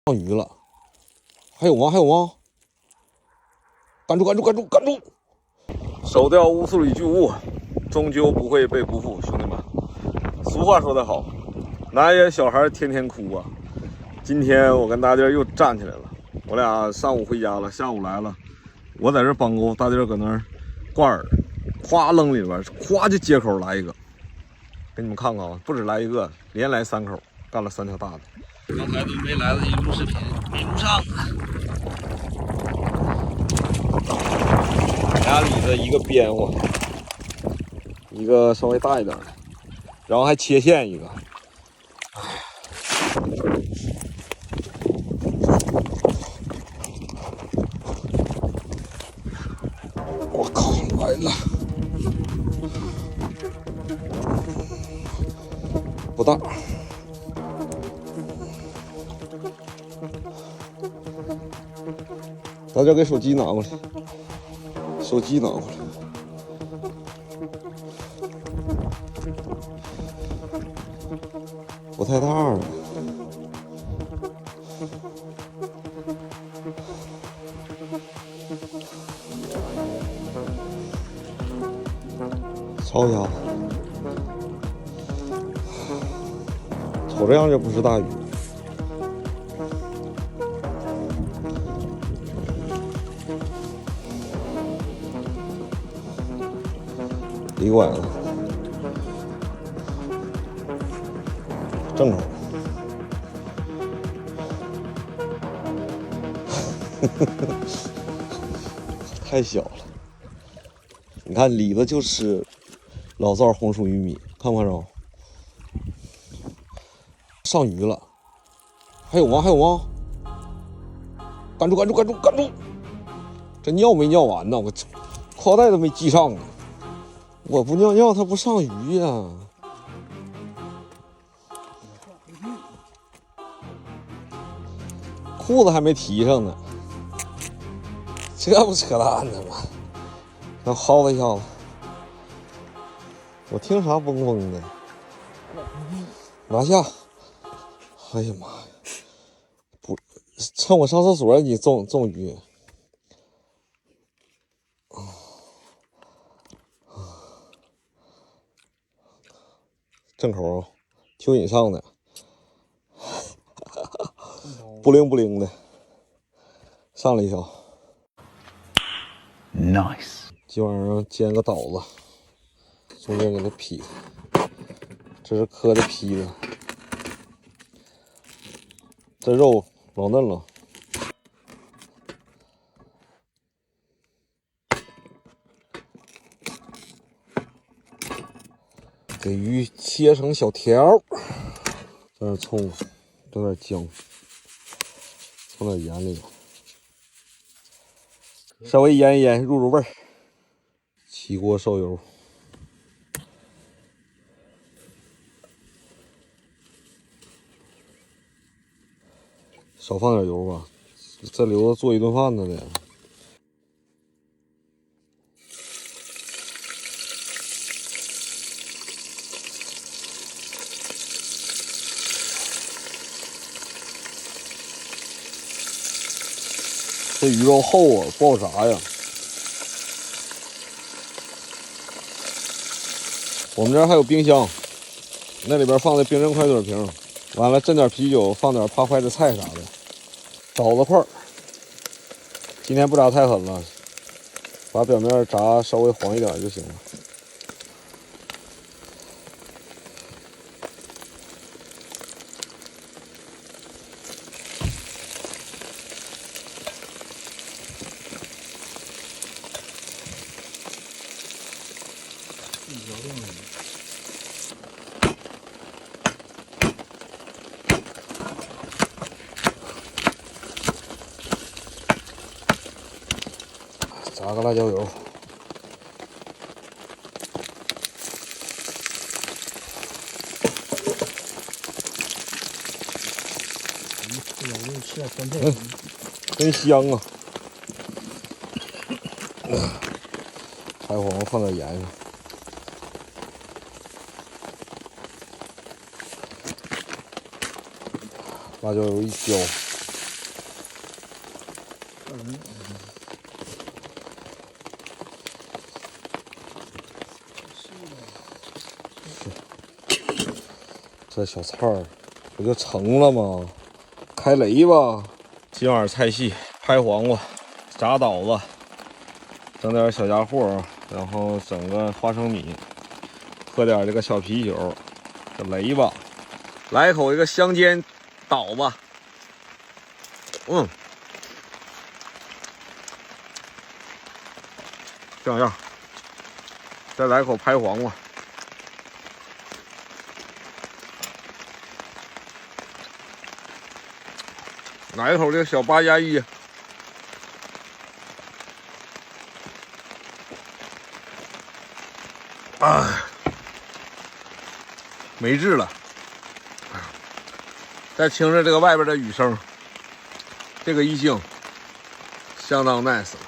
上鱼了，还有吗？还有吗？赶住！赶住！赶住！赶住！收钓无数里巨物，终究不会被辜负，兄弟们。俗话说得好，男人小孩天天哭啊。今天我跟大弟又站起来了，我俩上午回家了，下午来了，我在这帮钩，大弟搁那儿挂饵，咵扔里边，咵就接口来一个，给你们看看啊，不止来一个，连来3口，干了3条大的。刚才都没来得及录视频，没录上啊。俩里子一个边乎，一个稍微大一点的，然后还切线一个。我靠，来了，不大。大家给手机拿过来，手机拿过来。不太大了。草鸭，瞅这样就不是大鱼。一拐子，正口。太小了，你看里子就是老灶红薯玉米，看不看着？上鱼了，还有吗？还有吗？赶住！赶住！赶住！赶住！这尿没尿完呢？我裤带都没系上呢。我不尿尿，它不上鱼呀。裤子还没提上呢，这不扯淡呢吗？让薅他一下子，我听啥嗡嗡的？拿下！哎呀妈呀！不，趁我上厕所你中鱼。正口蚯蚓上的，不灵不灵的，上了一条。Nice。今晚上煎个枣子，中间给它劈，这是磕的坯子，这肉老嫩了。给鱼切成小条，这点葱，这点姜，放点盐里头，稍微腌一腌，入味儿。起锅烧油，少放点油吧，这留着做一顿饭呢得。这鱼肉厚啊，不好炸呀。我们这儿还有冰箱，那里边放的冰镇快嘴瓶，完了斟点啤酒，放点怕坏的菜啥的。枣子块儿，今天不炸太狠了，把表面炸稍微黄一点就行了。炸个辣椒油，真香啊！柴黄放点盐上，辣椒油一浇，这小菜儿不就成了吗？开雷吧！今晚菜系拍黄瓜、炸枣子，整点小家伙，然后整个花生米，喝点这个小啤酒，这雷吧！来一口这个香煎枣子，这样。再来口拍黄瓜。来一口这个小八加一，没治了。再听着这个外边的雨声，这个意境相当 nice 了。